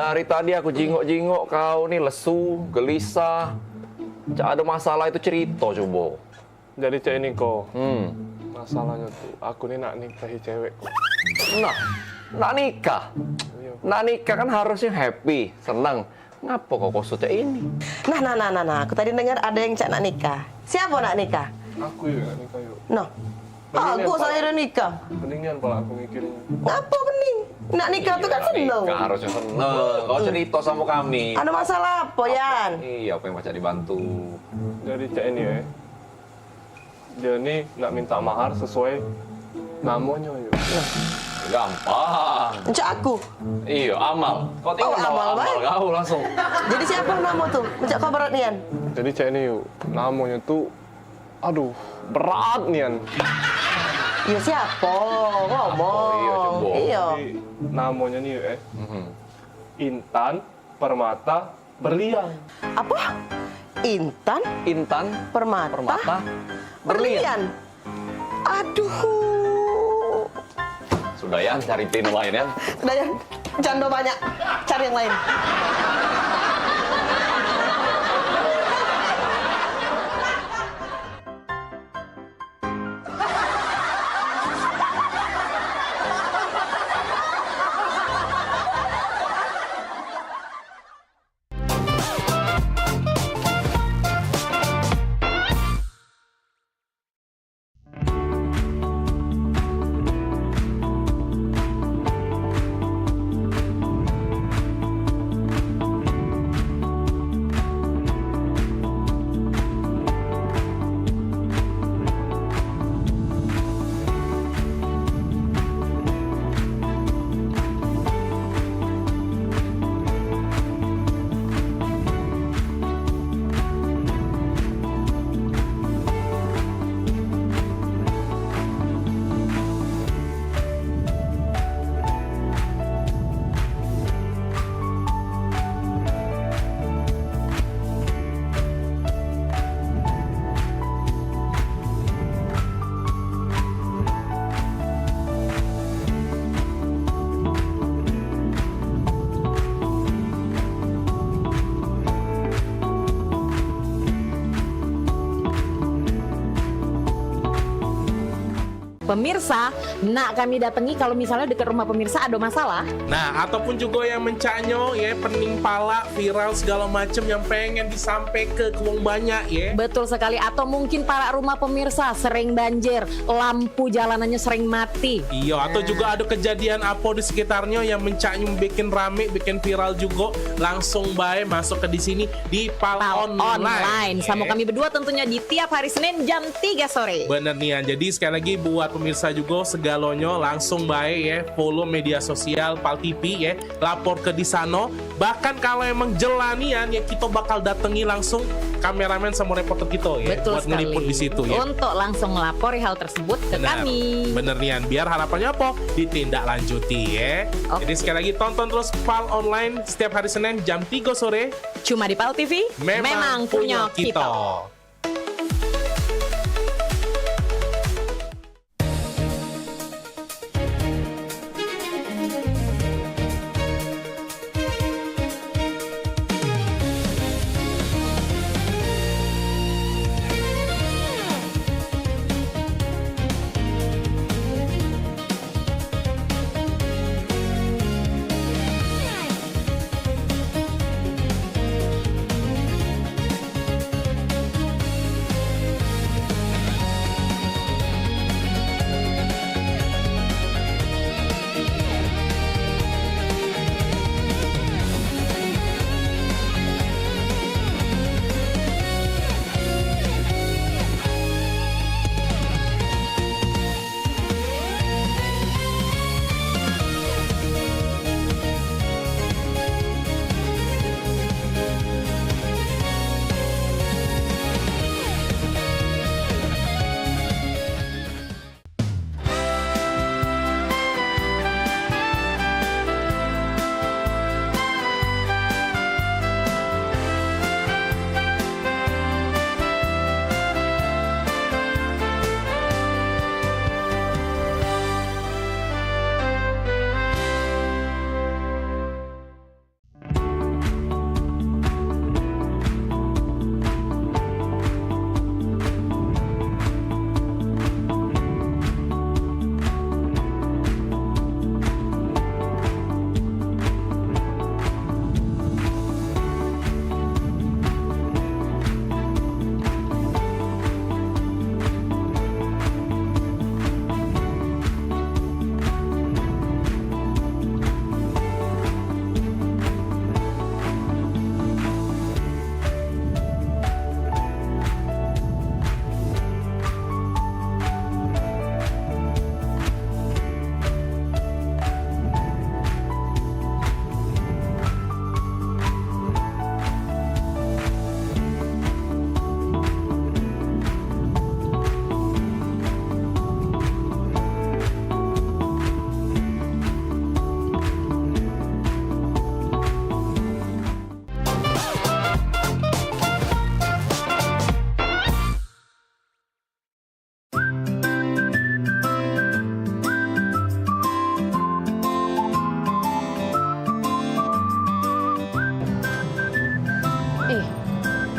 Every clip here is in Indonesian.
Dari tadi aku jingok-jingok kau nih lesu, gelisah. Cak ada masalah itu cerita coba. Jadi cek ini kok. Hmm. Masalahnya tuh, aku nih nak nikahi cewek kok. Nah, nak nikah. Iya. Nak nikah kan harusnya happy, senang. Ngapa kok kok ini? Nah. Aku tadi dengar ada yang cak nak nikah. Siapa nak nikah? Aku yuk nak nikah yuk. Noh. Aku saya udah nikah. Mendingan pala aku mikirin. Ngapa bening? Nak nikah tuh kan seneng. Nikah harusnya senang. Kau cerita sama kami. Ada masalah apa, Yan? Iya, aku yang baca dibantu. Jadi cek ini ya. Dia nih nak minta mahar sesuai namanya yuk. Gampang. Cak aku. Iya, amal. Kau tinggal Oh, bawa amal, amal baik. kau langsung. Jadi siapa nama tuh? Cak kau berat Yan. Jadi cek ini yuk. Namanya tuh, aduh, berat nian. Ya siapa? Ngomong. Oh, iya, coba. Iya. Jadi, namanya nih yuk Mhm. Intan Permata Berlian. Apa? Intan Intan Permata, Berlian. Aduh. Sudah ya, cari pin lain ya. Udah Yan. Jando banyak. Cari yang lain. Pemirsa, nak kami datangi kalau misalnya dekat rumah pemirsa ada masalah. Nah, ataupun juga yang mencanyo ya, pening pala, viral segala macem yang pengen disampai ke wong banyak ya. Betul sekali, atau mungkin para rumah pemirsa sering banjir, lampu jalanannya sering mati. Iya, atau juga ada kejadian apa di sekitarnya yang mencanyo bikin rame, bikin viral juga, langsung bae masuk ke di sini di Pal Online. Sama ya. kami berdua tentunya di tiap hari Senin jam 3 sore. Bener nih, jadi sekali lagi buat pemirsa juga segalonyo langsung baik ya, follow media sosial Pal TV ya, lapor ke di sana. Bahkan kalau emang jelanian ya, kita bakal datangi langsung kameramen sama reporter kita ya, Betul buat sekali. ngeliput di situ ya. Untuk langsung melapori hal tersebut ke kami. Bener nih, biar harapannya apa? Ditindaklanjuti ya. Oke. Jadi sekali lagi tonton terus Pal Online setiap hari Senin jam 3 sore. Cuma di Pal TV, memang punya kita.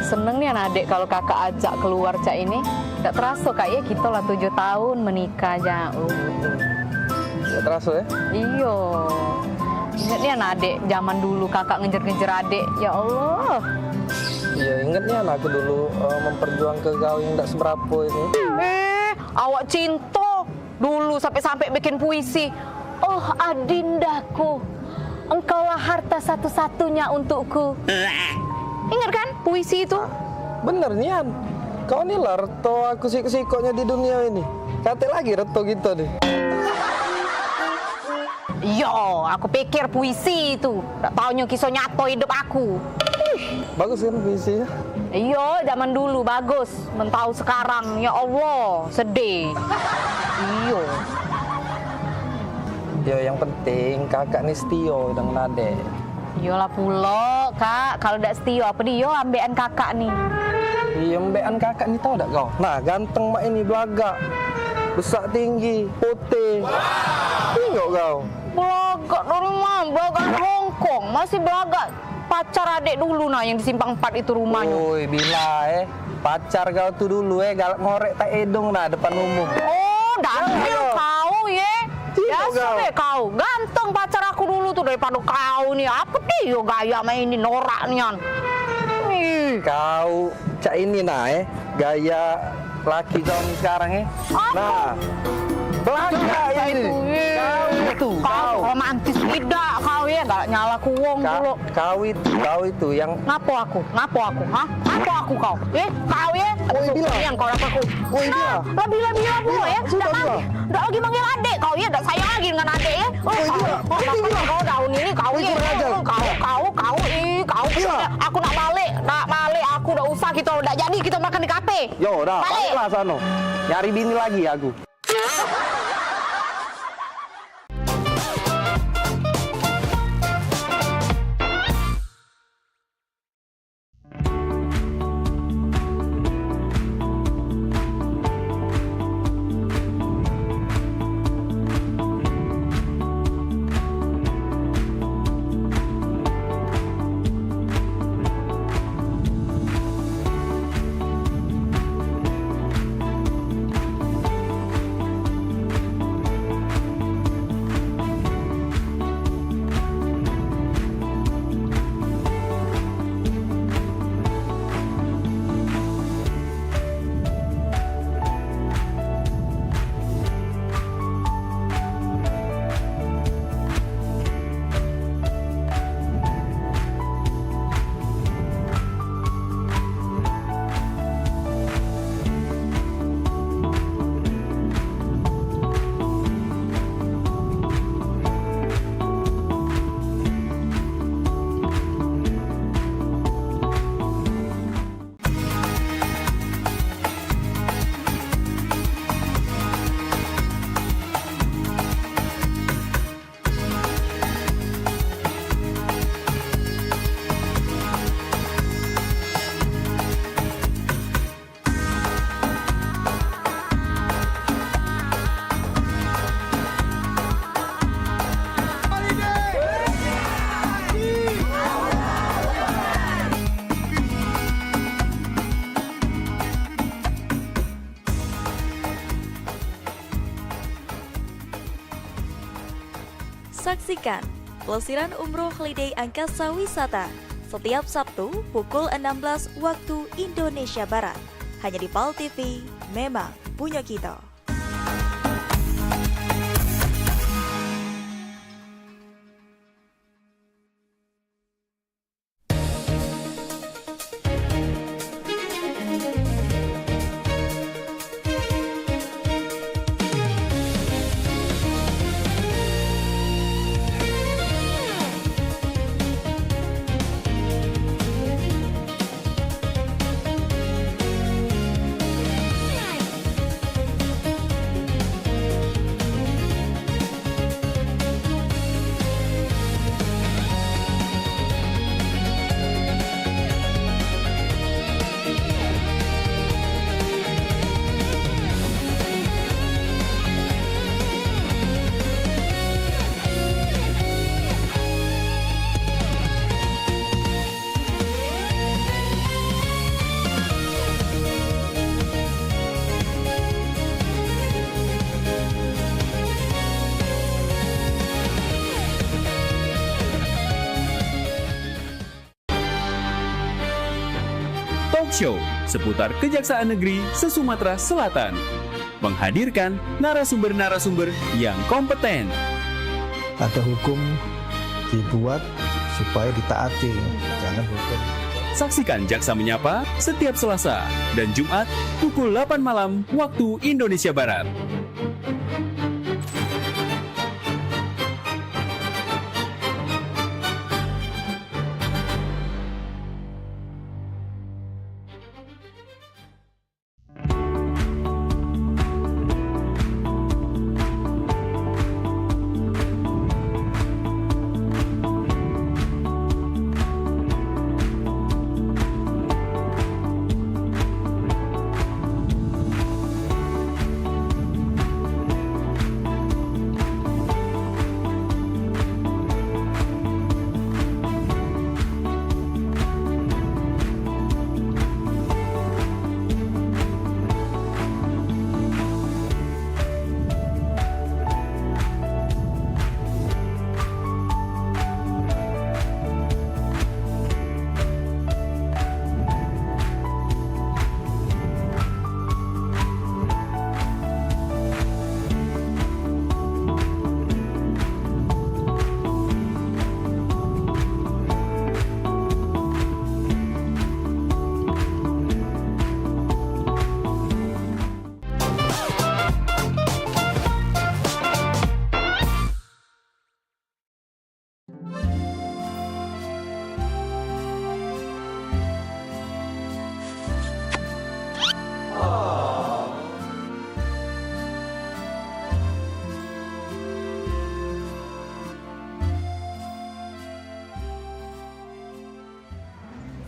seneng nih anak adik kalau kakak ajak keluar cak ini. Tidak terasa kak ya kita lah 7 tahun menikah aja. Nggak terasa ya? Iyo. Ingat nih anak adik zaman dulu kakak ngejar-ngejar adik. Ya Allah. Iya, ingat nih anak aku dulu memperjuang ke kau yang tidak seberapa ini. Awak cinta dulu sampai-sampai bikin puisi. Oh adindaku, engkaulah harta satu-satunya untukku. Ingat kan puisi itu? Bener Nian, kau nih lah reto aku siko-sikonya di dunia ini. Kate lagi reto gitu deh. Yo, aku pikir puisi itu. Tak taunya kisah nyata hidup aku. Bagus kan puisinya? Iyo, zaman dulu bagus. Mentau sekarang, ya Allah, sedih. Iyo. Yo, yang penting kakak nih setio dengan adek. Iyalah pula, kak. Kalau tidak setia, apa dia ambekan kakak nih? Iya, mbekan kakak nih tahu tak kau? Nah, ganteng mak ini belagak. Besar tinggi, putih. Tengok kau. Belagak dari mana? Belagak dari Hongkong. Masih belagak. Pacar adik dulu nah yang di Simpang 4 itu rumahnya. Woi, bila pacar kau tuh dulu galak ngorek tak edong nah depan umum. Oh, dangdil kau ya. Biasa deh kau. Ganteng pacar aku dulu tuh daripada kau nih. Apa dia gaya mainin norak nian. Kau cak ini nah gaya laki kau nih sekarang Nah, belakang ini. Kau romantis tidak kau ya, gak nyala kuwong dulu. Kau itu yang Ngapo aku? Hah? Ngapo aku kau? Kau ya? Woi, Bila. Yang kau dapat aku. Woi, Bila. Lah bila pula ya. Sudah, Bila. Nggak lagi manggil adik kau ya, nggak sayang lagi dengan adik ya. Kau daun ini kau ya. Kau. Aku nak balik, aku udah usah udah jadi kita makan di kafe. Yo, dah, Balik. baliklah sono. Nyari bini lagi aku. Saksikan pelesiran umroh holiday Angkasa Wisata setiap Sabtu pukul 16 waktu Indonesia Barat. Hanya di PAL TV, memang punya kita. talk show seputar Kejaksaan Negeri se-Sumatera Selatan. Menghadirkan narasumber-narasumber yang kompeten. Ada hukum dibuat supaya ditaati, jangan hukum. Saksikan Jaksa Menyapa setiap Selasa dan Jumat pukul 8 malam waktu Indonesia Barat.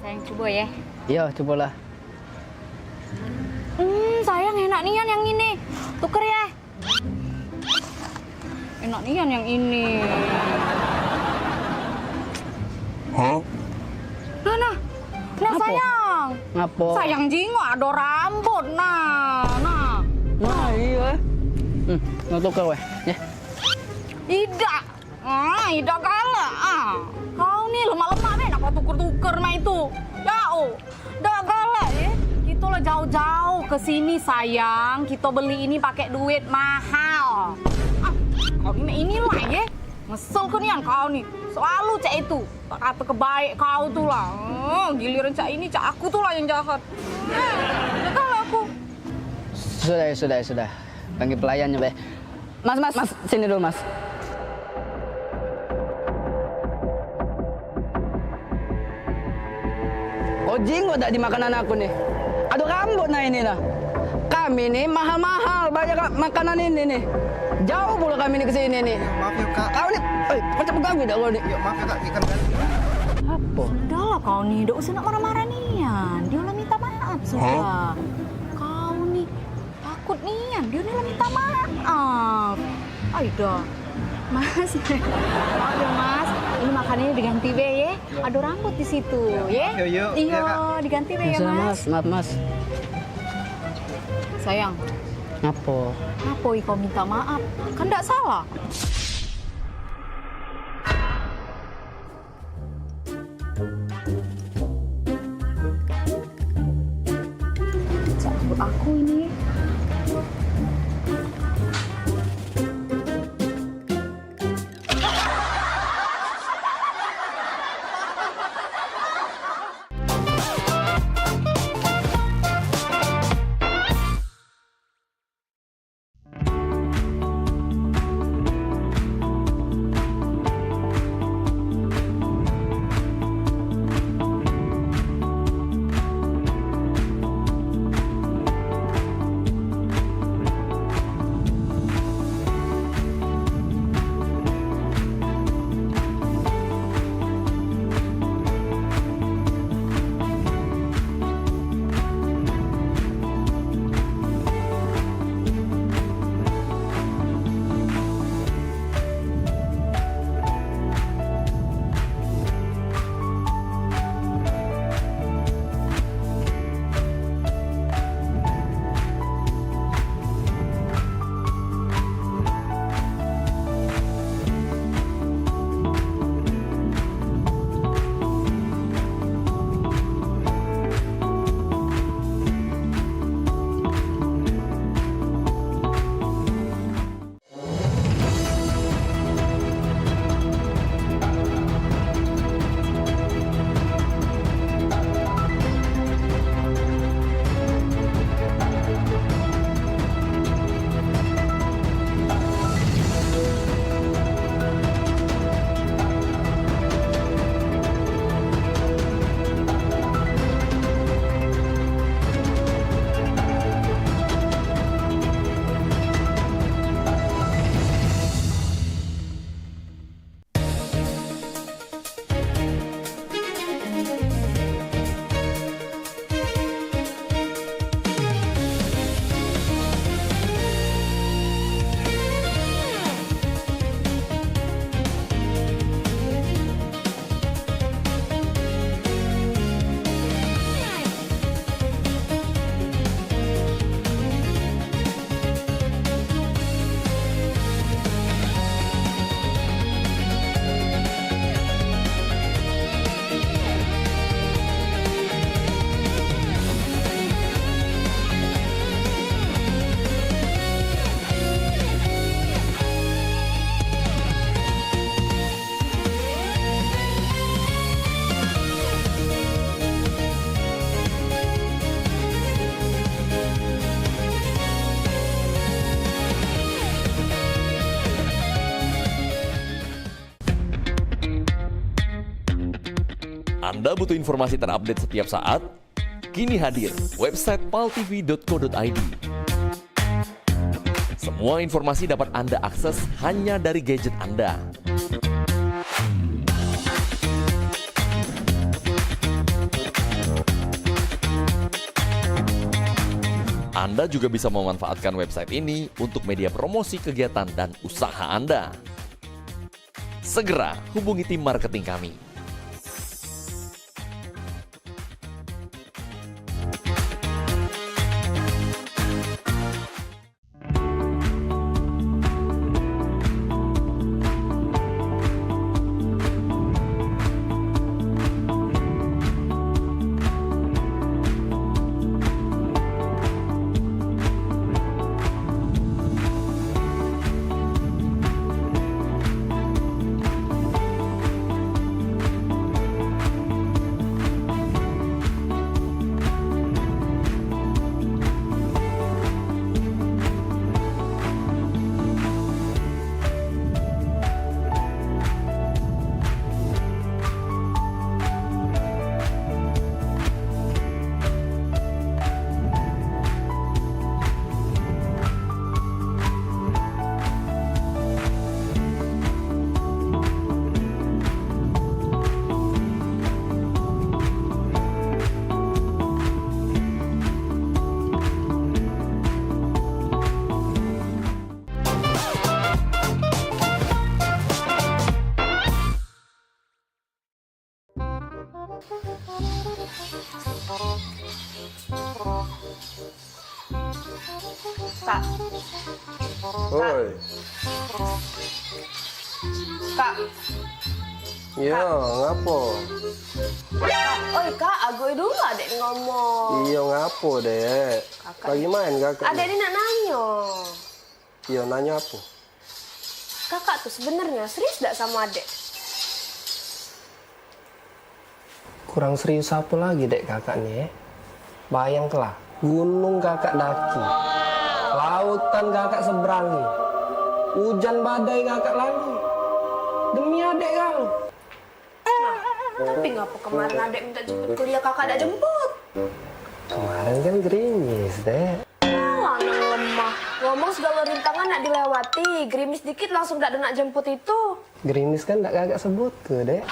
Sayang coba ya. Iya, cobalah. Sayang enak nian yang ini. Tuker ya. Enak nian yang ini. Hah? Nah Ngapo? sayang. Ngapo? Sayang jingo ada rambut. Nah. iya. Tuker weh. Ya. Ida. Ida galak. Kau nih lemak-lemak nih, apa tuker-tuker mah itu? Ya dah galak ya. Kita lah jauh-jauh ke sini sayang. Kita beli ini pakai duit mahal. Kau inilah ya. Ngesel ke nian kau nih. Selalu cak itu. Tak kata kebaik kau tuh lah. Giliran cak ini, cak aku tuh lah yang jahat. Ya galak aku. Sudah. Panggil pelayannya, Be. Mas, sini dulu, Mas. Oh, jinggo tak di makanan aku nih. Aduh, rambut nah ini nah. Kami nih mahal-mahal banyak makanan ini nih. Jauh pula kami nih ke sini nih. Maaf ya Kak. Kau nih, macam pengganggu dah kau nih. Yuk, maaf ya Kak, ikan kan. Apa? Sudahlah kau nih, tidak usah nak marah-marah nian. Dia lah minta maaf sudah. Kau nih takut nian, dia lah minta maaf. Aida, Mas, maaf ya Mas. Ini makanannya diganti be ya. Ada rambut di situ ya. Yuk. Iya, Ya, Kak. diganti be ya Sudah, Mas. Maaf, Mas. Sayang, Apa? apa kau minta maaf? Kan tidak salah. Cabut aku ini. butuh informasi terupdate setiap saat? Kini hadir website paltv.co.id. Semua informasi dapat Anda akses hanya dari gadget Anda. Anda juga bisa memanfaatkan website ini untuk media promosi kegiatan dan usaha Anda. Segera hubungi tim marketing kami. Kak, Oi. Kak, Iya, ngapo? oi Kak, aku dulu adek ngomong. Iya, ngapo, Dek? Lagi main kakak? Adek ini nak nanya. Iya, nanya apa? Kakak tuh sebenarnya serius gak sama adek? Kurang serius apa lagi, Dek, kakak nih? Bayangkanlah, gunung kakak daki. Lautan kakak seberangi. Hujan badai kakak lalui. Demi adek kang. Tapi ngapa kemarin adek minta jemput kuliah kakak ada jemput? Kemarin kan gerimis, Dek. Alah, nang lemah. Ngomong segala rintangan nak dilewati. Gerimis dikit langsung gak ada nak jemput itu. Gerimis kan tak kakak sebut ke, Dek.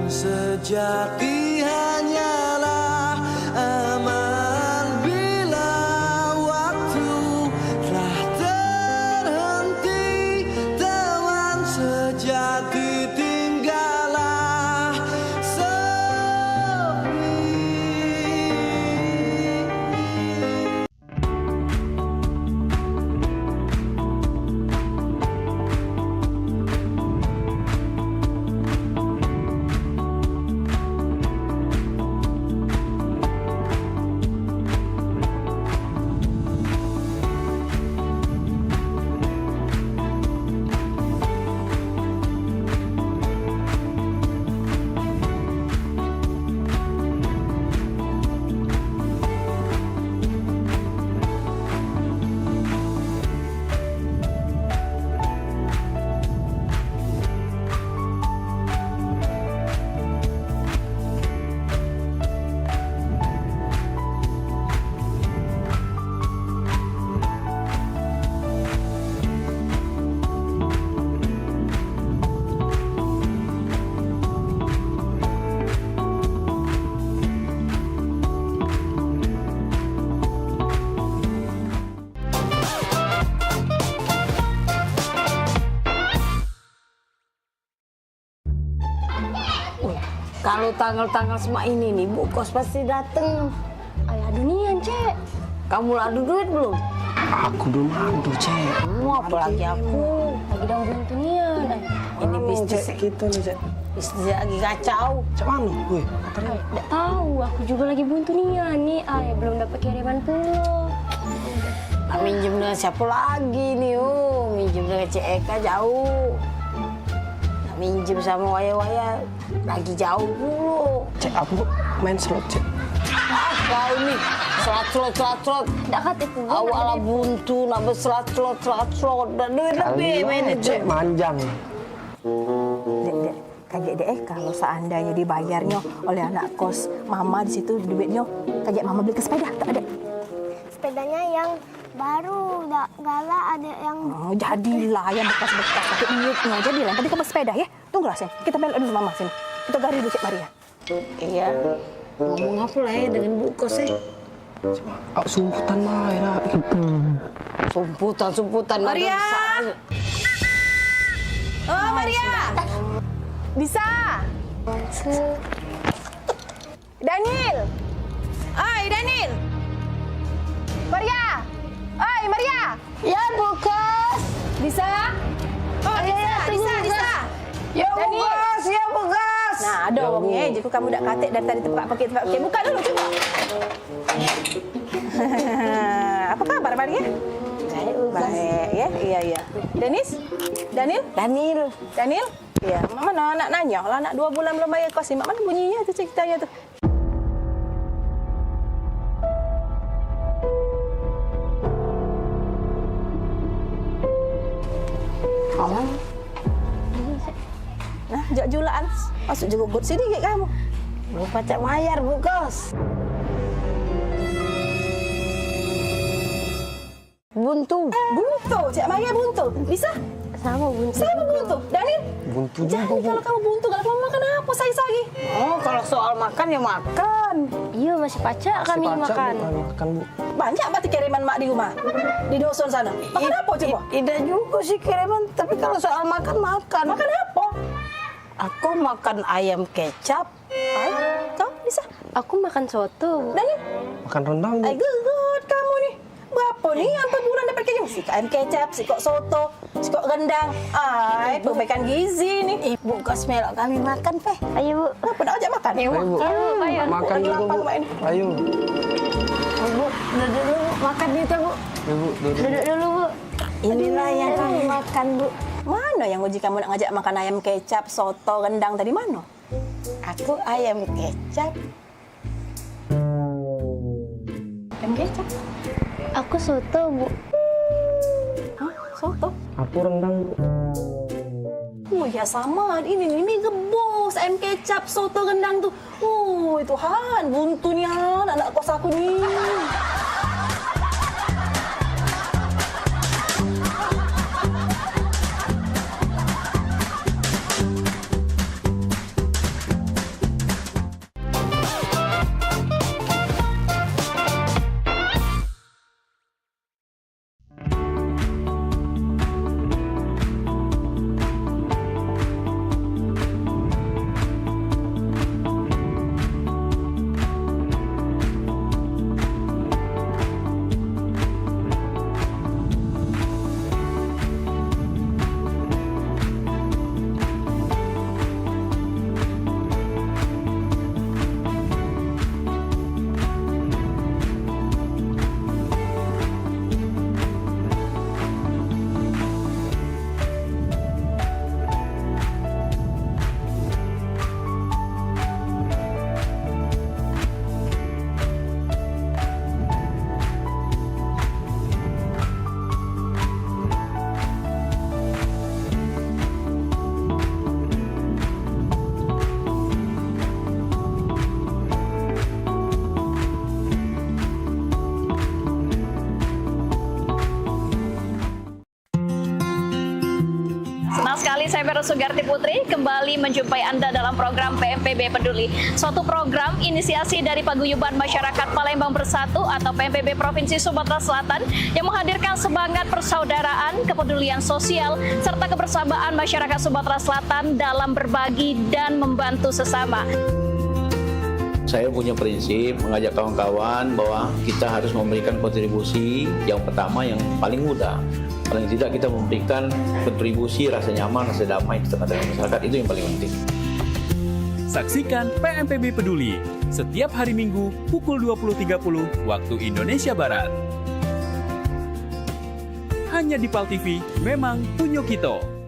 Sejati hanyalah aman bila waktu telah terhenti. Teman sejati tinggallah sepi. Kalau tanggal-tanggal semua ini nih, Bu Kos pasti dateng. Ayah dunian, Cek. Kamu adu duit belum? Aku belum adu, Cek. Apalagi aku. Lagi dalam bulan dunian. Ini bisnis kita nih, Cek. bisnis lagi kacau. Cek mana? Wih, Nggak tahu, aku juga lagi buntu nian nih. Ayah belum dapat kiriman pulsa. Nah, minjem dengan siapa lagi nih? Oh, minjem dengan Cik Eka jauh. Nah, minjem sama waya-waya lagi jauh dulu. Cek aku main slot, Cek. Kau nih, slot. Nggak katipu. Awalnya buntu, nambah slot. Dan duit lebih main itu. Cek manjang. Dek, kaget deh kalau seandainya dibayarnya oleh anak kos mama di situ duitnya, kaget mama beli ke sepeda, tak ada. Sepedanya yang baru, galak ada yang... Oh, jadilah yang bekas-bekas pakai niupnya, jadilah. Nanti kamu sepeda ya. Tunggulah sini, kita balik dulu mama sini. Kita gari dulu Cik Maria. Iya. Ngomong apa lah ya dengan Bu Kos ya? Sumputan mah ya. Sumputan. Maria! Oh, Maria! Bisa? Daniel! Oi, Daniel! Maria! Oi, Maria! Ya, Bu Kos. Bisa? Oh, bisa. Ya, Bu Kos, ya, Bu Kos. Nah, ada orangnya. Jadi kamu dah katik dari tadi tempat pakai. Buka dulu, coba. Apa kabar, Maria? Baik, ya. Iya. Daniel? Iya. Mana anak nanya? Lah anak 2 bulan belum bayar kos. Mak mana bunyinya tu ceritanya tu? Nah, julaan. Masuk juga gut sini ke kamu. Lupa cek bayar, Bu Kos. Buntu, Cik Maya buntu. Bisa? Sama buntu. Daniel? Buntu Jangan kalau kamu buntu, kalau kamu makan apa lagi? Oh, kalau soal makan ya makan. Iya, masih pacak kami makan. Makan, Bu. Banyak berarti kiriman mak di rumah? Di dusun sana? Makan apa coba? Tidak juga sih kiriman, tapi kalau soal makan. Makan apa? Aku makan ayam kecap. Kau bisa? Aku makan soto. Daniel? Makan rendang, Bu. Good kamu nih. Berapa nih sampai bulan dapat kiriman? Si ayam kecap, si kok soto, si kok rendang. Perbaikan gizi nih. Ibu Kos melok kami makan, Pe. Ayo, Bu. Apa dah ajak makan? Ayo, Bu. Ayo. Makan juga, Bu. Ayo. Bu, duduk dulu, makan itu, Bu. Duduk dulu, Bu. Inilah yang kami makan, Bu. Mana yang uji kamu nak ngajak makan ayam kecap, soto, rendang tadi mana? Aku ayam kecap. Ayam kecap? Aku soto, Bu. Hah? Soto? Aku rendang, Bu. Oh ya sama, ini gebos, ayam kecap, soto, rendang tuh. Oh Tuhan, buntu nih anak kos aku nih. Vera Sugarti Putri kembali menjumpai Anda dalam program PMPB Peduli. Suatu program inisiasi dari Paguyuban Masyarakat Palembang Bersatu atau PMPB Provinsi Sumatera Selatan yang menghadirkan semangat persaudaraan, kepedulian sosial, serta kebersamaan masyarakat Sumatera Selatan dalam berbagi dan membantu sesama. Saya punya prinsip mengajak kawan-kawan bahwa kita harus memberikan kontribusi yang pertama yang paling mudah. Paling tidak kita memberikan kontribusi rasa nyaman, rasa damai di tengah-tengah masyarakat, itu yang paling penting. Saksikan PMPB Peduli setiap hari Minggu pukul 20.30 waktu Indonesia Barat. Hanya di PAL TV, memang punya kita.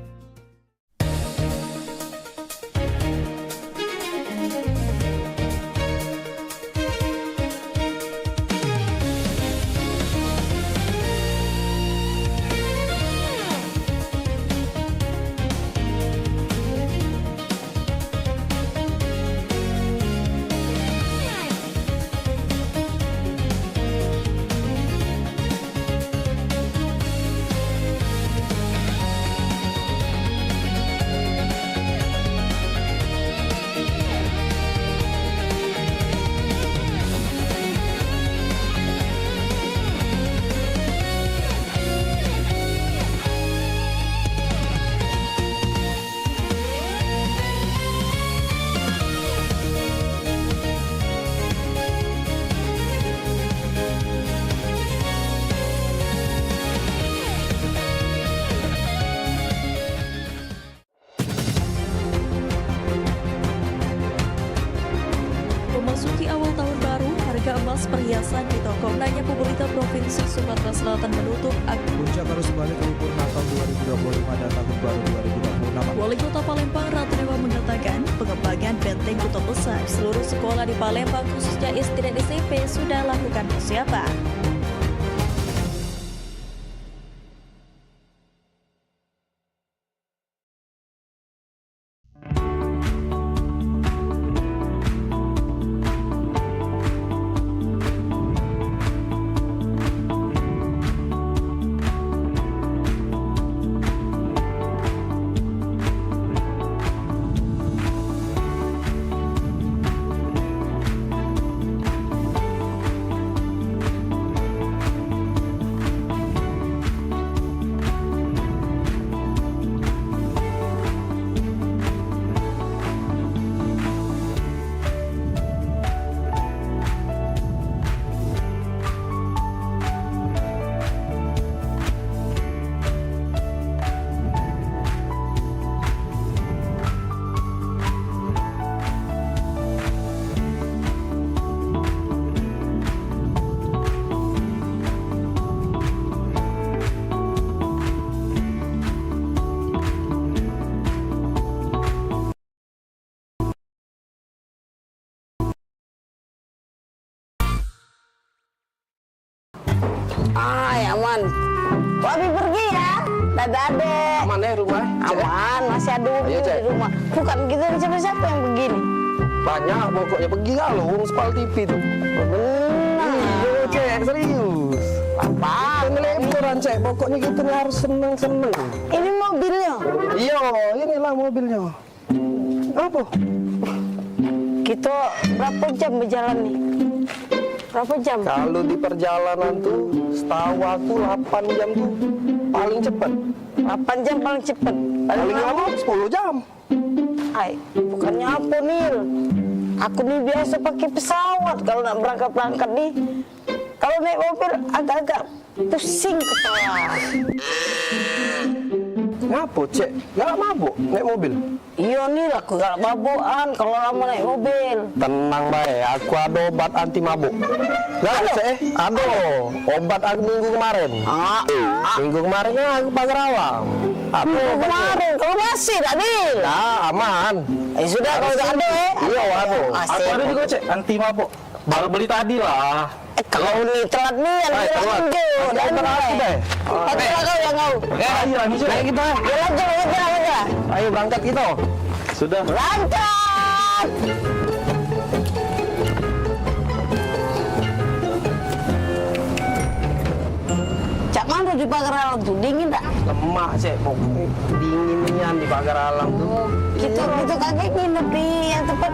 Memasuki awal tahun baru, harga emas perhiasan di toko Nanya Pemerintah Provinsi Sumatera Selatan menutup Puncak arus balik libur Natal 2025 dan Tahun Baru 2026. Wali Kota Palembang Ratu Dewa mengatakan pengembangan benteng Kota Besar seluruh sekolah di Palembang khususnya SD dan SMP sudah lakukan persiapan. Aman. Wabi pergi ya. Dadah adek. Aman ya rumah? Aman, masih ada Ayo, di rumah. Bukan kita siapa-siapa yang begini. Banyak pokoknya pergi kalau urus PAL TV tuh. Benar. Iya, Cek, serius. Apa? Liburan, Cek. Pokoknya kita nih harus seneng-seneng. Ini mobilnya. Iya, inilah mobilnya. Apa? Kita berapa jam berjalan nih? Berapa jam? Kalau di perjalanan tuh, setahu aku 8 jam tuh paling cepat. 8 jam paling cepat. Paling lama 10 jam. Ay, bukannya apa Nil? Aku nih biasa pakai pesawat kalau nak berangkat nih. Kalau naik mobil agak-agak pusing kepala. Ngapa, Cek? Gak mabuk naik mobil? Iya nih, aku gak mabukan kalau lama naik mobil. Tenang baik, aku ada obat anti mabuk. Gak, Cek? Ada obat aku minggu kemarin. Minggu kemarin kan aku pagar awam. Minggu kemarin, kalau masih tadi? Nah, aman. Sudah, kalau gak ada Iya, ada. Aku ada juga, Cek, anti mabuk. Baru beli tadi lah. Kalau nih telat nih, yang telat. dan Aku deh. Telat kau yang kau. Ayo, lanjut kita. Ya lanjut. Ayo berangkat kita. Sudah. Berangkat. Cak mana di pagar alam tuh, dingin tak? lemak cek, pokoknya dinginnya di pagar alam tuh. Gitu kakek nginep di yang tempat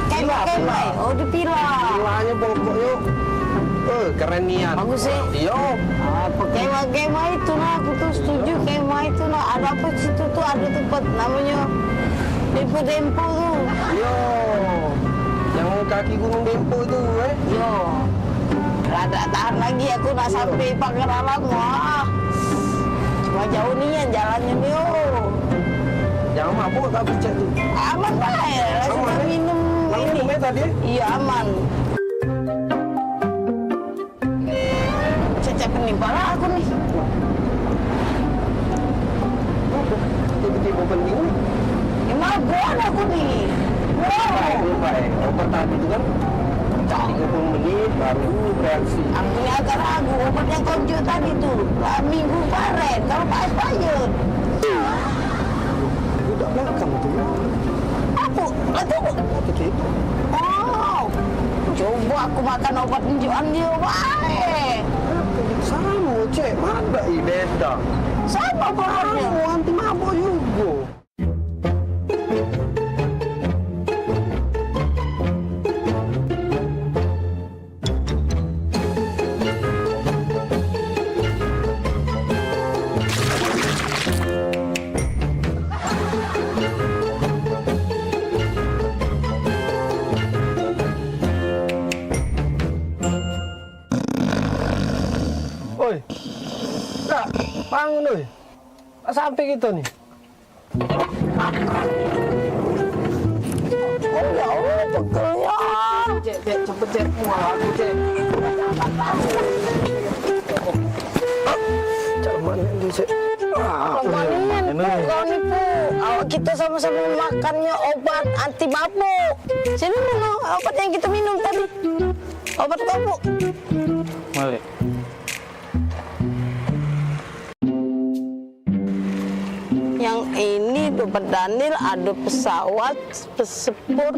kemah. Oh di Pila. Pilanya pokoknya keren nian. Bagus sih. Iya. Kemah itu nah, aku tuh setuju kemah itu nah. Ada apa situ tuh, ada tempat namanya Dempo tuh. Yo, yang kaki gunung Dempo itu, Yo, ada tahan lagi aku nak sampai pagar alam wah. Cuma jauh nih ya jalannya nih yo. Jangan mabuk kak Bicek tuh. Aman baik, langsung minum ini. Tadi? Iya aman. Cecep penimpala aku nih. Tiba-tiba penting nih. Mabuk aku nih. Baik. Obat tadi itu kan 30 menit baru reaksi. Aku ini agak ragu, obat yang konjo tadi tuh. Minggu kemarin, kalau Pak Espanyol. Udah belakang tuh. Aku? Oh, coba aku makan obat tunjukan dia baik. Sama cek, mana beda. Sama obatnya. Anti mabuk juga. Oi, Kak, bangun oi. Sampai gitu nih. Oh ya Allah, pegelnya. Cek, cepet cek. Wah, aku cek. Cuman ini cek. Kemarin kau nipu. Awak kita sama-sama makannya obat anti mabuk. Sini mana obat yang kita minum tadi? Obat mabuk. Malik. Yang ini dompet Daniel ada pesawat pesepur.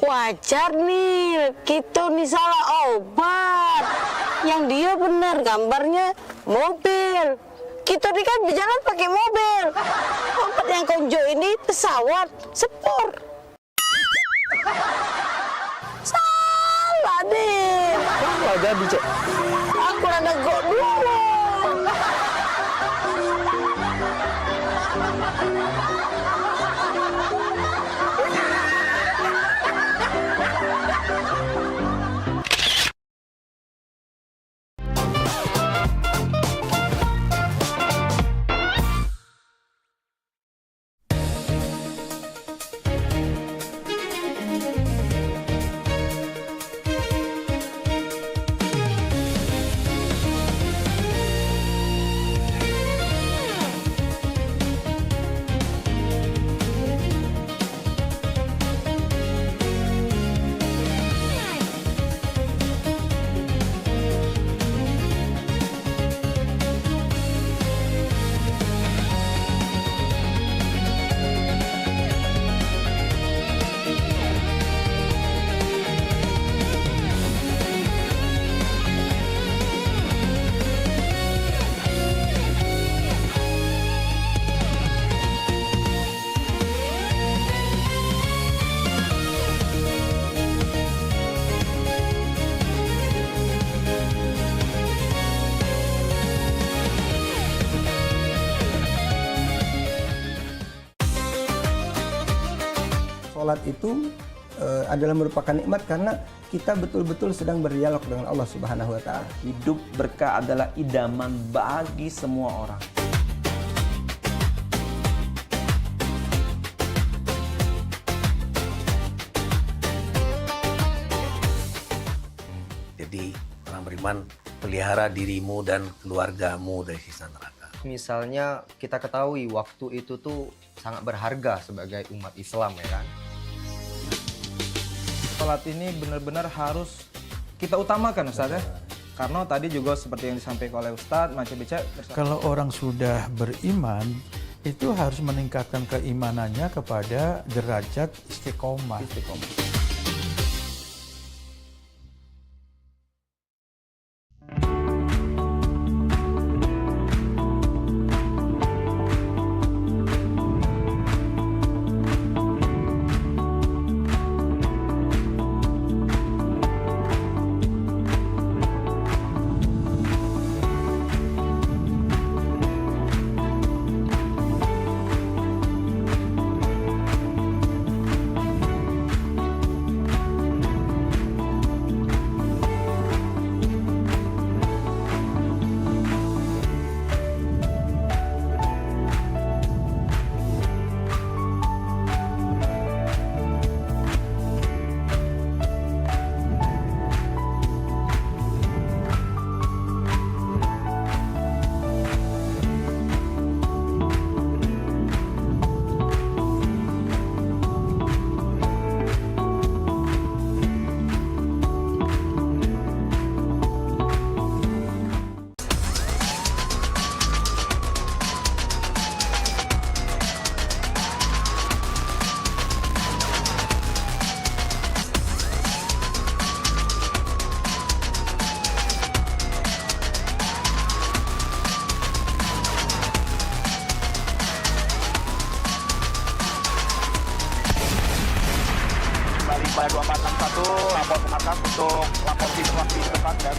Wajar nih, kita nih salah obat. Yang dia benar gambarnya mobil. Kita nih kan berjalan pakai mobil. Obat yang konjo ini pesawat sepur. Salah deh. Wah, jadi cek. Aku ada gok dulu. Sholat itu adalah merupakan nikmat karena kita betul-betul sedang berdialog dengan Allah Subhanahu wa taala. Hidup berkah adalah idaman bagi semua orang. Jadi orang beriman, pelihara dirimu dan keluargamu dari siksa neraka. Misalnya kita ketahui waktu itu tuh sangat berharga sebagai umat Islam ya kan. Sholat ini benar-benar harus kita utamakan Ustaz ya. Karena tadi juga seperti yang disampaikan oleh Ustaz, Macam Becak. Kalau orang sudah beriman, itu harus meningkatkan keimanannya kepada derajat istiqomah. 2461 lapor ke markas untuk lapor situasi depan dan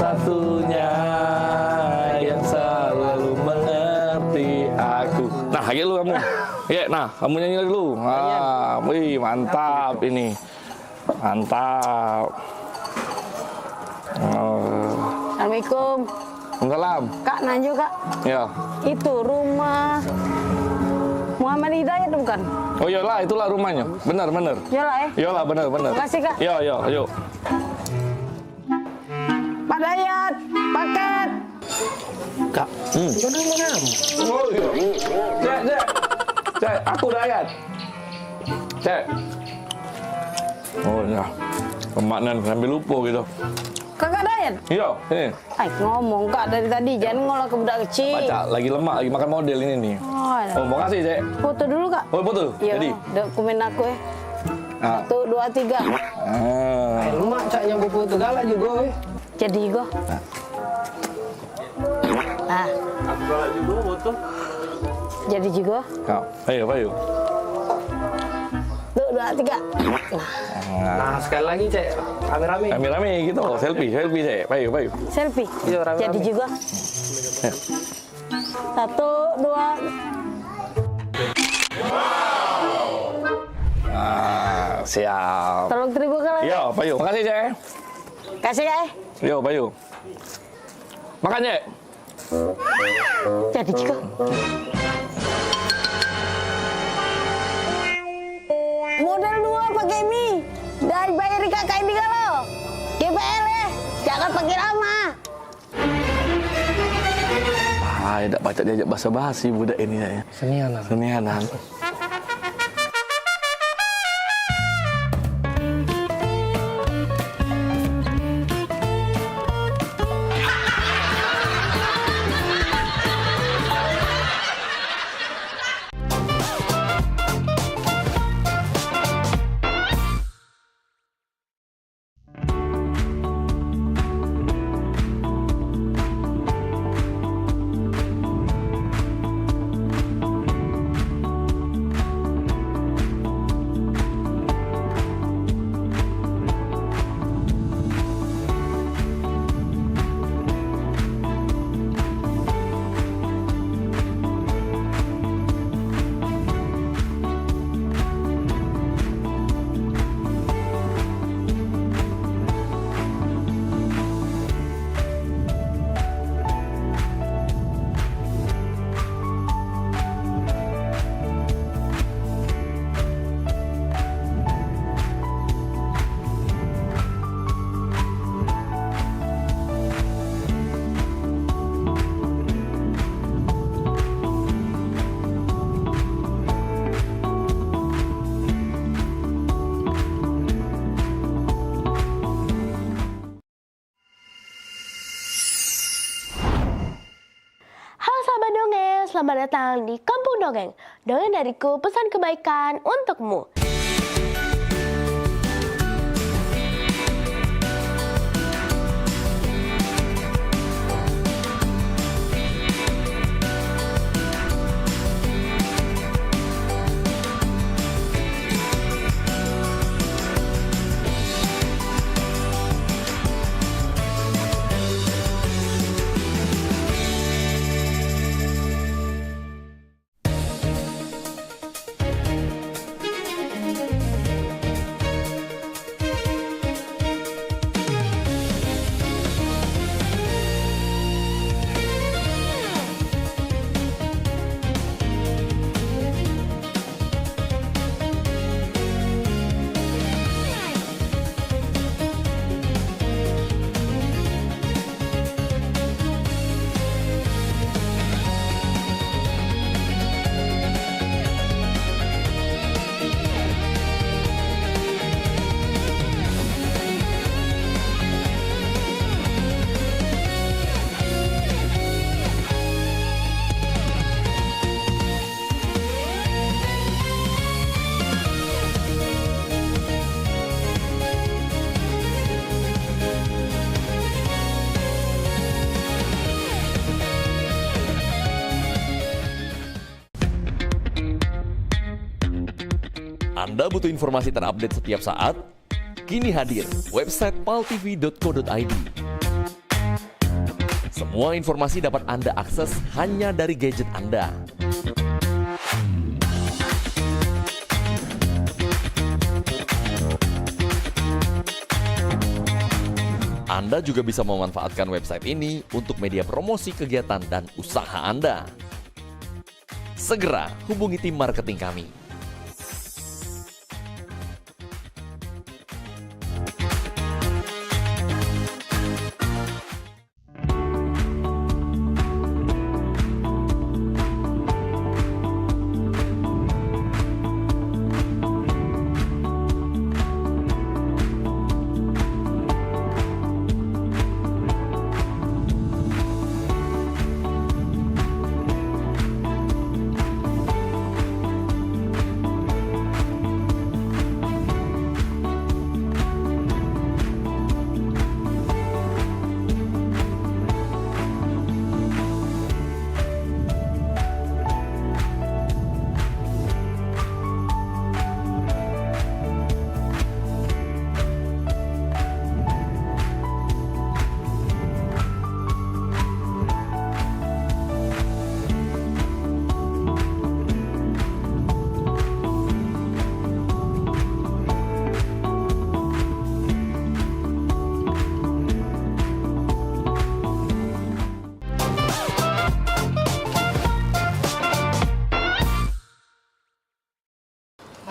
satunya yang selalu mengerti aku. Nah, lagi lu kamu. Ya, nah, kamu nyanyi lagi lu. Ah, wih, mantap ini. Mantap. Assalamualaikum. Waalaikumsalam. Kak, Nanjo Kak. Ya. Itu rumah Muhammad Hidayat bukan? Oh iyalah, itulah rumahnya. Benar, benar. Iyalah ya. Iyalah, benar, benar. Terima kasih Kak. Yo, yo, yuk. Pak Dayat, paket. Kak, jodoh mana kamu? Oh iya. Cek, aku Dayat. Cek. Oh ya. Pemaknan sambil lupa gitu. Kakak Dayat? Iya, ini. Ngomong Kak dari tadi, jangan ngolok ke budak kecil. Baca, lagi lemak, lagi makan model ini nih. Oh, mau kasih, Cek. Foto dulu Kak. Oh, foto? Iya, Jadi? dokumen aku ya. Ah. 1, 2, 3. Lemak cak yang foto galak juga. Jadi go. Ah. Aku galak juga foto. Jadi juga. Kau, ayo. 1, 2, 3. Nah, sekali lagi cek, rame-rame. Rame-rame gitu, selfie, Cek. Ayo. Selfie. Iya, rame-rame. Jadi juga. 1, 2. Ah, siap. Tolong terima kasih. Yo, Bayu, makasih, Cek. Kasih Kak. Yo, Bayu. Makan, Cek. Jadi juga. Model 2 pakai mie. Dari bayar kakak ini kalau. GPL ya. Jangan pakai lama. Tak baca diajak basa-basi budak ini ya. Senianan. Selamat datang di Kampung Dongeng. Doa dariku, pesan kebaikan untukmu. Anda butuh informasi terupdate setiap saat? Kini hadir website paltv.co.id. Semua informasi dapat Anda akses hanya dari gadget Anda. Anda juga bisa memanfaatkan website ini untuk media promosi kegiatan dan usaha Anda. Segera hubungi tim marketing kami.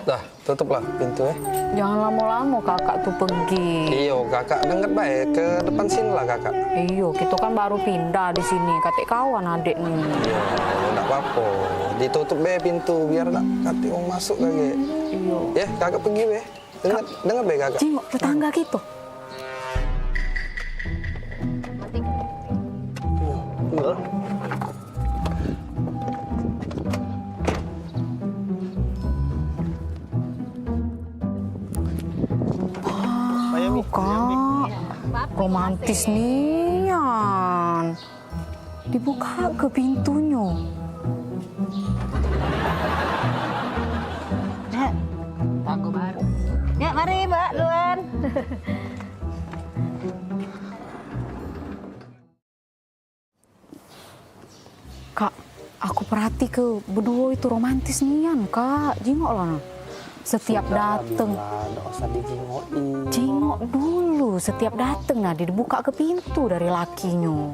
Dah, tutuplah pintunya. Jangan lama-lama kakak tuh pergi. Iyo, kakak dengar baik ke depan sini lah kakak. Iyo, kita kan baru pindah di sini. Katik kawan adik nih. Iya, enggak apa-apa. Ditutup be pintu biar nak katik orang masuk lagi. Iyo. Ya, kakak pergi be. Dengar be kakak. Jengok tetangga kita. Iya. Kak, romantis nian. Dibuka ke pintunya. Nek, tanggo baru. Ya, mari Mbak Luan. Kak, aku perhati ke berdua itu romantis nian, Kak. Jengok lah. Setiap dateng, jengok dulu. Setiap dateng nah dibuka ke pintu dari lakinya.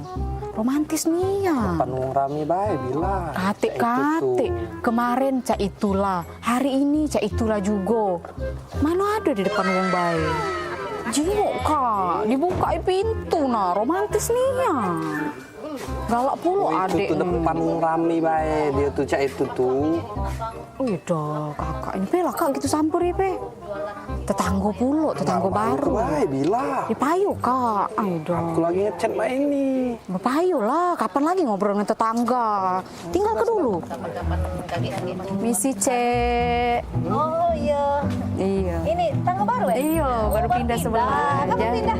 Romantis nih ya. Depan wong rame bae bilang. Kate. Kemarin cak itulah, hari ini cak itulah juga. Mana ada di depan wong bae. Jengok Kak, dibuka pintu nah, romantis nih ya. Galak puluh adik. Itu depan wong rame bae, dia tuh cak itu tuh. Udah kakak ini pe lah kak gitu samper ya pe. Tetangga pula, tetangga baru. Bila? Di payu kak. Aduh. Aku lagi ngechat Mbak ini. Payu lah, kapan lagi ngobrol dengan tetangga? Tinggal ke dulu. Misi Cek. Oh iya. Iya. Ini tangga baru ya? Iya, baru pindah sebelah. Kamu pindah?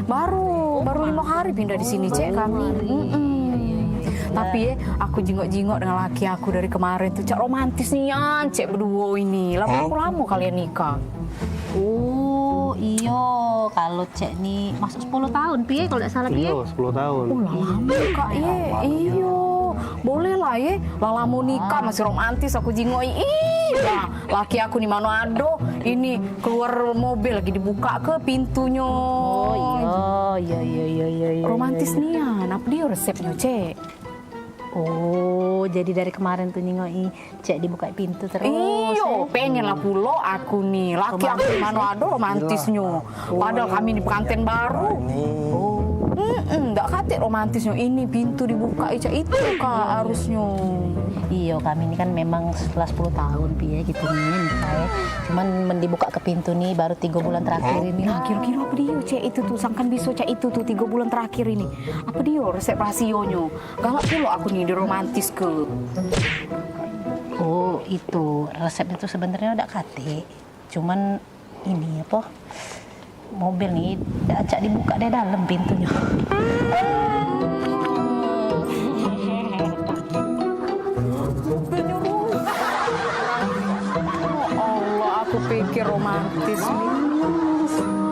Baru 5 hari pindah di sini Cek kami. Tapi aku jingok-jingok dengan laki aku dari kemarin tuh, Cek romantis nian, Cek berdua ini. Lama kalian nikah. Oh iya, kalau Cek nih masuk 10 tahun, piye kalau tidak salah piye? Iya, 10 tahun. Lama kak ye, iyo. Boleh lah ye, lama nikah masih romantis aku jingoi. Nah, laki aku di Manado ini keluar mobil lagi dibuka ke pintunya. Oh iya. Romantis nian, apa dia resepnya Cek? Oh, jadi dari kemarin tuh nyingoi Cek dibuka pintu terus. Iyo, pengen lah pulo aku nih. Laki aku di Manado romantisnya. Padahal kami di pengantin baru. Enggak kate romantisnya. Ini pintu dibuka itu kak harusnya. Iya, kami ini kan memang setelah 10 tahun piye gitu nih nikah ya. Cuman dibuka ke pintu nih baru 3 bulan terakhir ini. Nah, kira-kira apa dia Cek itu tuh sangkan bisa Cek itu tuh 3 bulan terakhir ini. Apa dia resep rasionya? Galak pulo aku nih di romantis ke. Oh, itu resepnya tuh sebenarnya udah kate. Cuman ini apa? Mobil nih acak dibuka dari dalam pintunya. Allah, aku pikir romantis nih.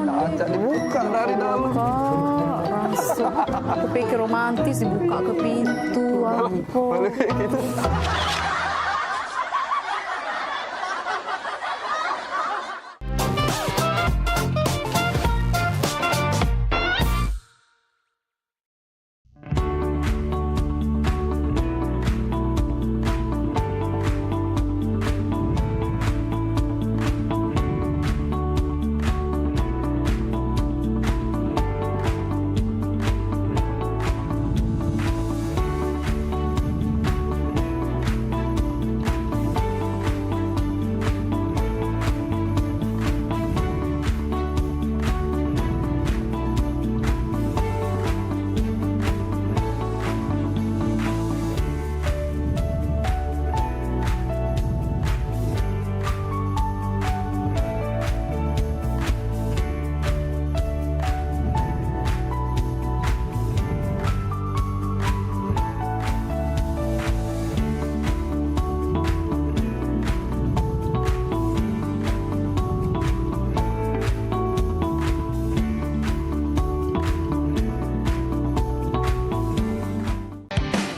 Acak dibuka dari dalam. Rasa aku pikir romantis dibuka ke pintu. Apa? Gitu.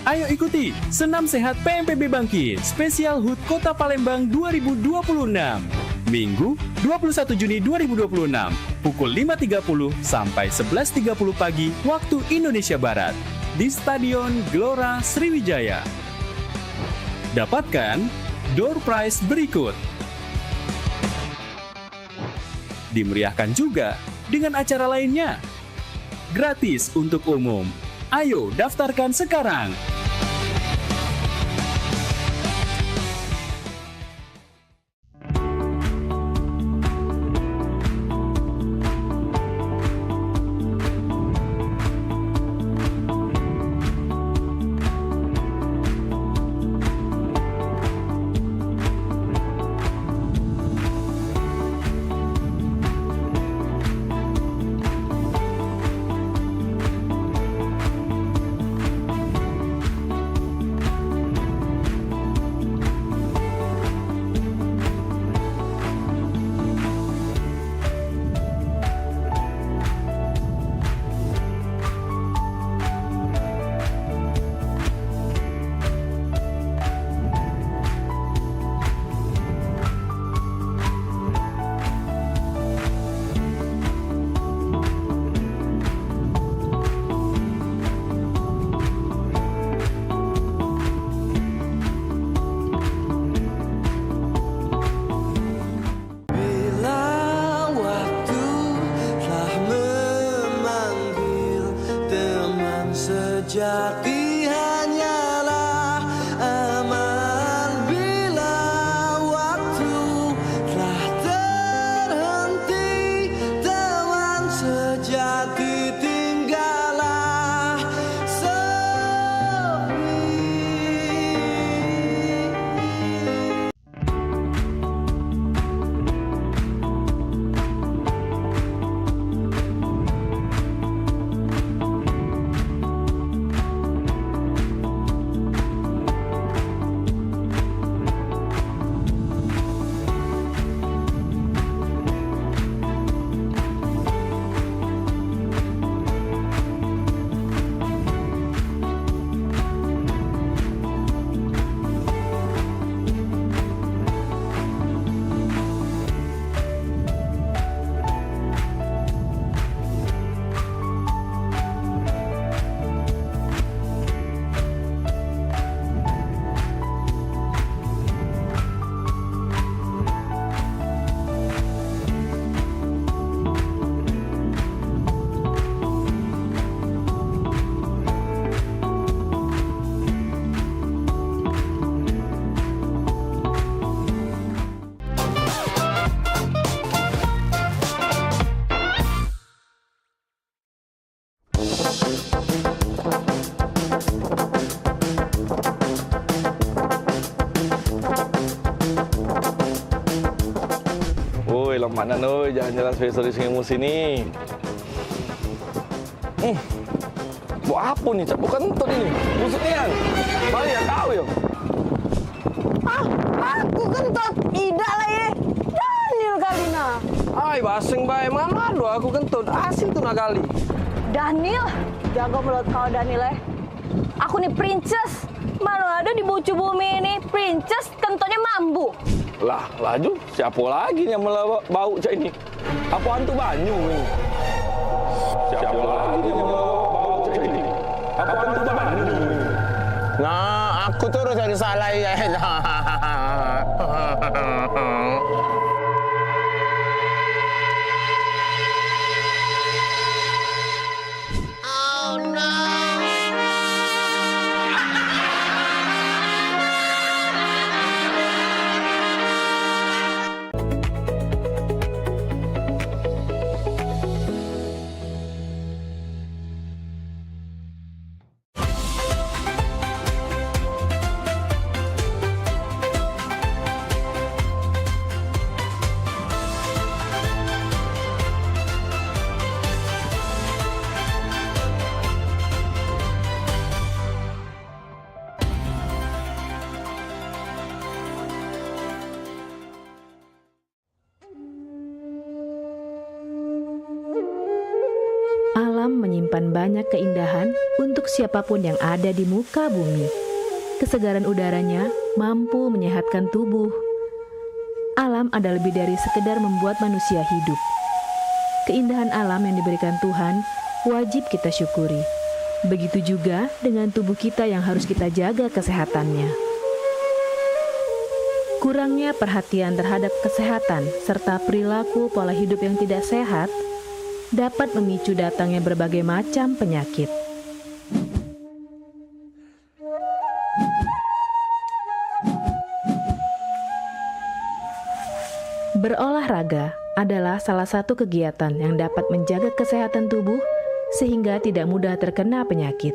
Ayo ikuti Senam Sehat PMPB Bangkit Spesial HUT Kota Palembang 2026. Minggu 21 Juni 2026 pukul 5.30 sampai 11.30 pagi waktu Indonesia Barat di Stadion Gelora Sriwijaya. Dapatkan door prize berikut. Dimeriahkan juga dengan acara lainnya. Gratis untuk umum. Ayo daftarkan sekarang. Sejati hanyalah aman bila waktu telah terhenti. Rahmanan, oi, jalan-jalan spesialis ilmu sini. Buat apa nih, Cak? Bukan kentut ini. Busuknya kan? Balik ya, kau ya. Aku kentut. Tidak lah ya. Daniel kali nah. Ay, basing bae mana do aku kentut. Asing tuh nakali. Daniel, jago mulut kau Daniel. Aku nih princess. Mana ada di bucu bumi ini princess kentutnya mambu. Lah, laju. Siapa lagi yang bau Cak ini? Apa hantu banyu ini? Siapa lagi yang bau Cak ini? Apa hantu banyu ini? Nah, aku terus yang salah ya. Alam menyimpan banyak keindahan untuk siapapun yang ada di muka bumi. Kesegaran udaranya mampu menyehatkan tubuh. Alam ada lebih dari sekedar membuat manusia hidup. Keindahan alam yang diberikan Tuhan wajib kita syukuri. Begitu juga dengan tubuh kita yang harus kita jaga kesehatannya. Kurangnya perhatian terhadap kesehatan serta perilaku pola hidup yang tidak sehat dapat memicu datangnya berbagai macam penyakit. Berolahraga adalah salah satu kegiatan yang dapat menjaga kesehatan tubuh sehingga tidak mudah terkena penyakit.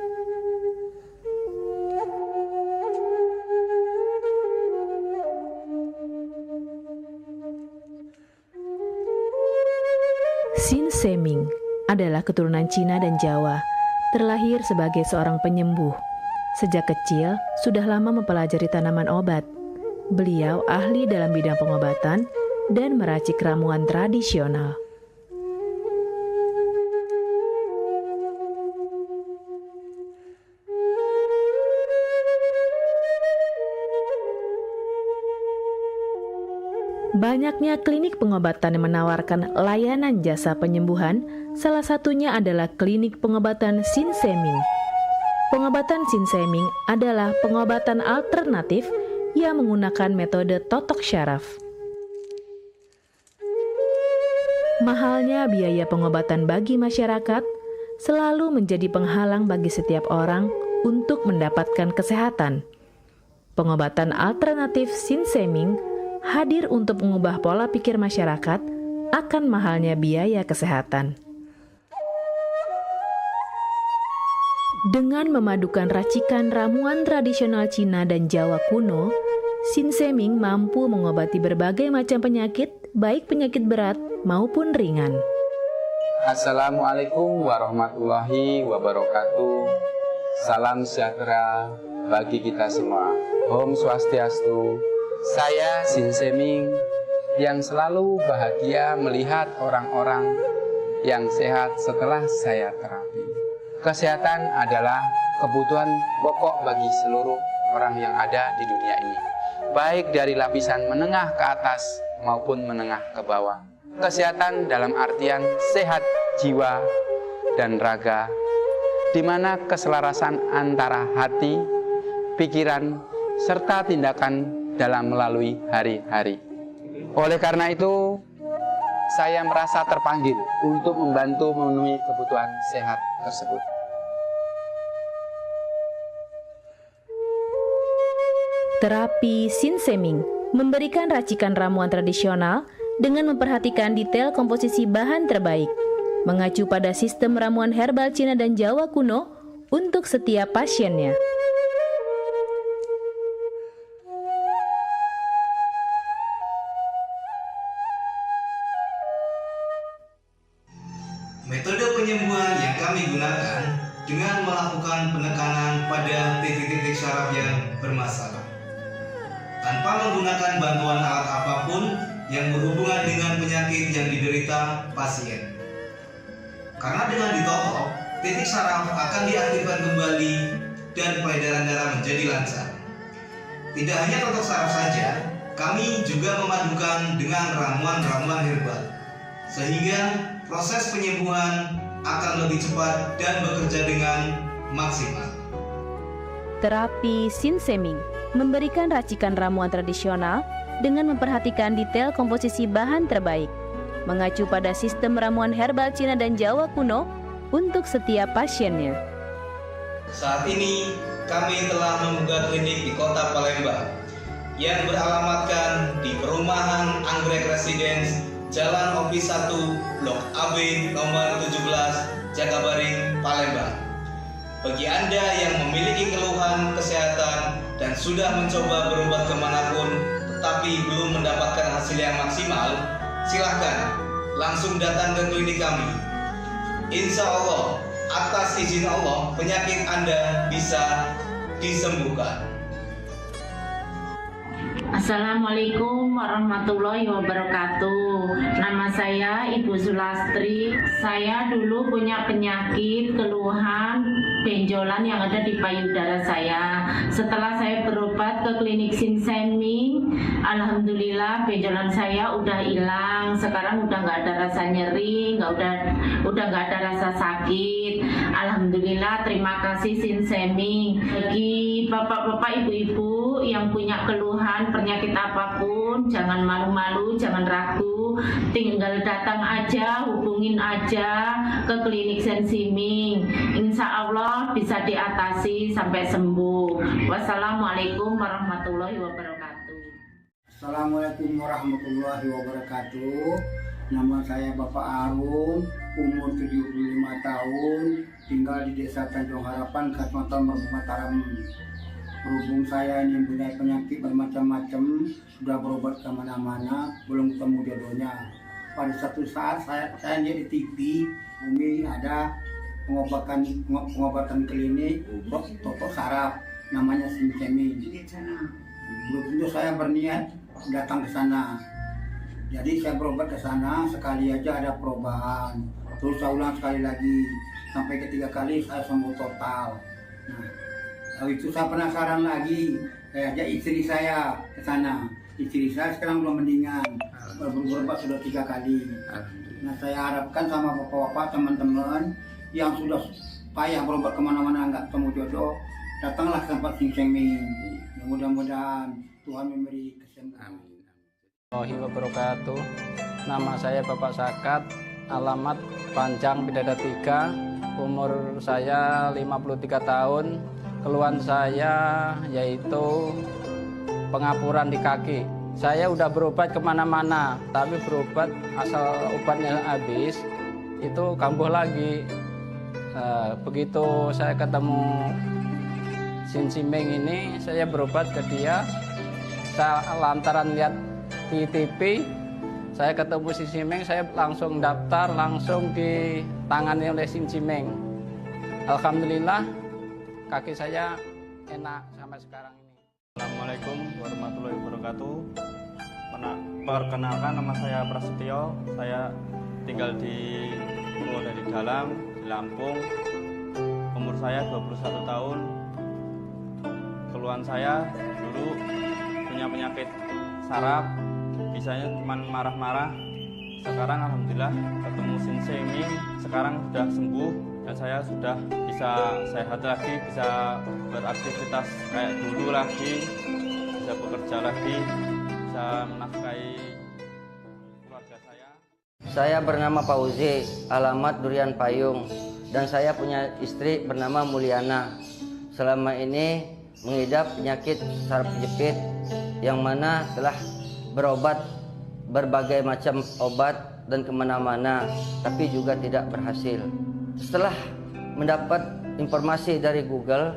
Sin Seming adalah keturunan Cina dan Jawa, terlahir sebagai seorang penyembuh. Sejak kecil, sudah lama mempelajari tanaman obat. Beliau ahli dalam bidang pengobatan dan meracik ramuan tradisional. Banyaknya klinik pengobatan yang menawarkan layanan jasa penyembuhan, salah satunya adalah klinik pengobatan Sin Seming. Pengobatan Sin Seming adalah pengobatan alternatif yang menggunakan metode totok syaraf. Mahalnya biaya pengobatan bagi masyarakat selalu menjadi penghalang bagi setiap orang untuk mendapatkan kesehatan. Pengobatan alternatif Sin Seming hadir untuk mengubah pola pikir masyarakat akan mahalnya biaya kesehatan. Dengan memadukan racikan ramuan tradisional Cina dan Jawa kuno, Sin Seming mampu mengobati berbagai macam penyakit, baik penyakit berat maupun ringan. Assalamualaikum warahmatullahi wabarakatuh. Salam sejahtera bagi kita semua. Om Swastiastu. Saya Sin Seming yang selalu bahagia melihat orang-orang yang sehat setelah saya terapi. Kesehatan adalah kebutuhan pokok bagi seluruh orang yang ada di dunia ini, baik dari lapisan menengah ke atas maupun menengah ke bawah. Kesehatan dalam artian sehat jiwa dan raga, di mana keselarasan antara hati, pikiran, serta tindakan dalam melalui hari-hari. Oleh karena itu, saya merasa terpanggil untuk membantu memenuhi kebutuhan sehat tersebut. Terapi Sin Seming memberikan racikan ramuan tradisional dengan memperhatikan detail komposisi bahan terbaik, mengacu pada sistem ramuan herbal Cina dan Jawa kuno untuk setiap pasiennya. titik-titik syaraf yang bermasalah. Tanpa menggunakan bantuan alat apapun yang berhubungan dengan penyakit yang diderita pasien. Karena dengan ditotok, titik saraf akan diaktifkan kembali dan peredaran darah menjadi lancar. Tidak hanya totok saraf saja, kami juga memadukan dengan ramuan-ramuan herbal, sehingga proses penyembuhan akan lebih cepat dan bekerja dengan maksimal. Terapi Sinseming memberikan racikan ramuan tradisional dengan memperhatikan detail komposisi bahan terbaik, mengacu pada sistem ramuan herbal Cina dan Jawa kuno untuk setiap pasiennya. Saat ini kami telah membuka klinik di Kota Palembang yang beralamatkan di Perumahan Anggrek Residence, Jalan Opi 1, Blok AB nomor 17, Jagabaring, Palembang. Bagi Anda yang memiliki keluhan kesehatan dan sudah mencoba berobat kemanapun tetapi belum mendapatkan hasil yang maksimal, silahkan langsung datang ke klinik kami. Insya Allah, atas izin Allah, penyakit Anda bisa disembuhkan. Assalamualaikum warahmatullahi wabarakatuh. Nama saya Ibu Sulastri. Saya dulu punya penyakit keluhan benjolan yang ada di payudara saya. Setelah saya berobat ke klinik Sinseming, alhamdulillah benjolan saya udah hilang. Sekarang udah nggak ada rasa nyeri, udah nggak ada rasa sakit. Alhamdulillah, terima kasih Sinseming. Bagi bapak-bapak, ibu-ibu yang punya keluhan penyakit apapun, jangan malu-malu, jangan ragu, tinggal datang aja, hubungin aja ke klinik Sinseming. Insya Allah bisa diatasi sampai sembuh. Wassalamualaikum warahmatullahi wabarakatuh. Assalamualaikum warahmatullahi wabarakatuh. Nama saya Bapak Arum, umur 75 tahun, tinggal di Desa Tanjung Harapan, Kecamatan Mataram. Berhubung saya ini mempunyai penyakit bermacam-macam, sudah berobat kemana-mana, belum ketemu jodohnya. Pada satu saat saya lihat di TV, Umi ada pengobatan klinik untuk totok saraf, namanya Sinseming. Belum tentu saya berniat datang ke sana. Jadi saya berobat ke sana, sekali aja ada perubahan. Terus saya ulang sekali lagi, sampai ketiga kali saya sembuh total. Nah, lalu itu saya penasaran lagi, saya ajak istri saya ke sana. Istri saya sekarang belum mendingan, berobat sudah 3 kali. Nah, saya harapkan sama bapak-bapak, teman-teman yang sudah payah berobat kemana-mana nggak ketemu jodoh, datanglah ke tempat Sinseming. Mudah-mudahan Tuhan memberi kesembuhan. Warahmatullahi wabarakatuh. Nama saya Bapak Sakat, alamat Panjang Bidada 3, umur saya 53 tahun. Keluhan saya yaitu pengapuran di kaki. Saya udah berobat kemana-mana, tapi berobat asal obatnya habis, itu kambuh lagi. Begitu saya ketemu Sinseming ini, saya berobat ke dia. Saya lantaran lihat di TV, saya ketemu Sinseming, saya langsung daftar, langsung ditangani oleh Sinseming. Alhamdulillah, kaki saya enak sampai sekarang ini. Assalamualaikum warahmatullahi wabarakatuh. Perkenalkan, nama saya Prasetyo. Saya tinggal di Purwodadi Dalam, di Lampung. Umur saya 21 tahun. Keluhan saya dulu punya penyakit saraf, bisanya cuma marah-marah. Sekarang alhamdulillah ketemu Sinseming, sekarang sudah sembuh dan saya sudah bisa sehat lagi, bisa beraktivitas kayak dulu lagi, bisa bekerja lagi, bisa menafkahi keluarga saya. Saya bernama Fauzi, alamat Durian Payung, dan saya punya istri bernama Mulyana. Selama ini mengidap penyakit saraf jepit yang mana telah berobat berbagai macam obat dan kemana-mana, tapi juga tidak berhasil. Setelah mendapat informasi dari Google,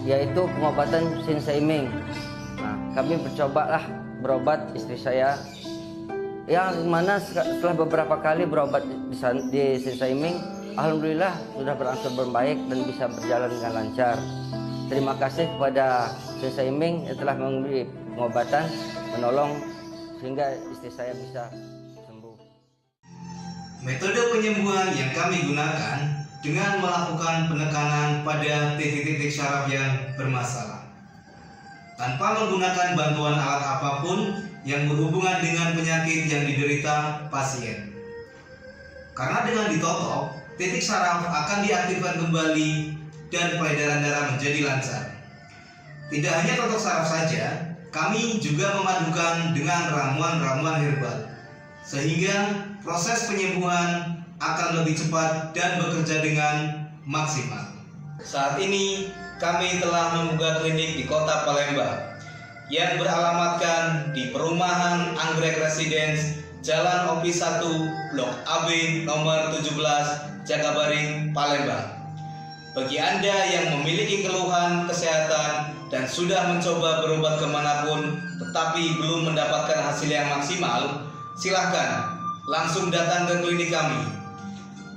yaitu pengobatan Sinseming, nah, kami bercobalah berobat istri saya, yang mana setelah beberapa kali berobat di Sinseming, alhamdulillah sudah berangsur membaik dan bisa berjalan dengan lancar. Terima kasih kepada Sensei Ming yang telah memberi pengobatan, menolong sehingga istri saya bisa sembuh. Metode penyembuhan yang kami gunakan dengan melakukan penekanan pada titik-titik syaraf yang bermasalah, tanpa menggunakan bantuan alat apapun yang berhubungan dengan penyakit yang diderita pasien. Karena dengan ditotok, titik syaraf akan diaktifkan kembali dan peredaran darah menjadi lancar. Tidak hanya totok saraf saja, kami juga memadukan dengan ramuan-ramuan herbal, sehingga proses penyembuhan akan lebih cepat dan bekerja dengan maksimal. Saat ini kami telah membuka klinik di Kota Palembang yang beralamatkan di Perumahan Anggrek Residence, Jalan OP 1, Blok AB nomor 17, Jakabaring, Palembang. Bagi Anda yang memiliki keluhan kesehatan dan sudah mencoba berobat kemanapun tetapi belum mendapatkan hasil yang maksimal, silahkan langsung datang ke klinik kami.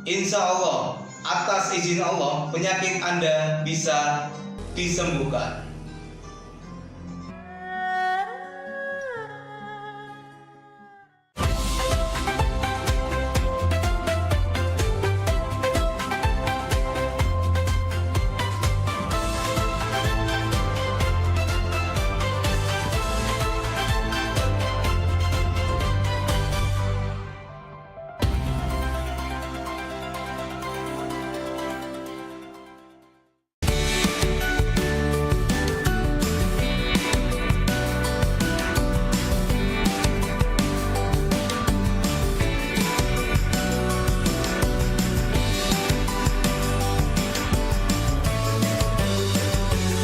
Insya Allah, atas izin Allah, penyakit Anda bisa disembuhkan.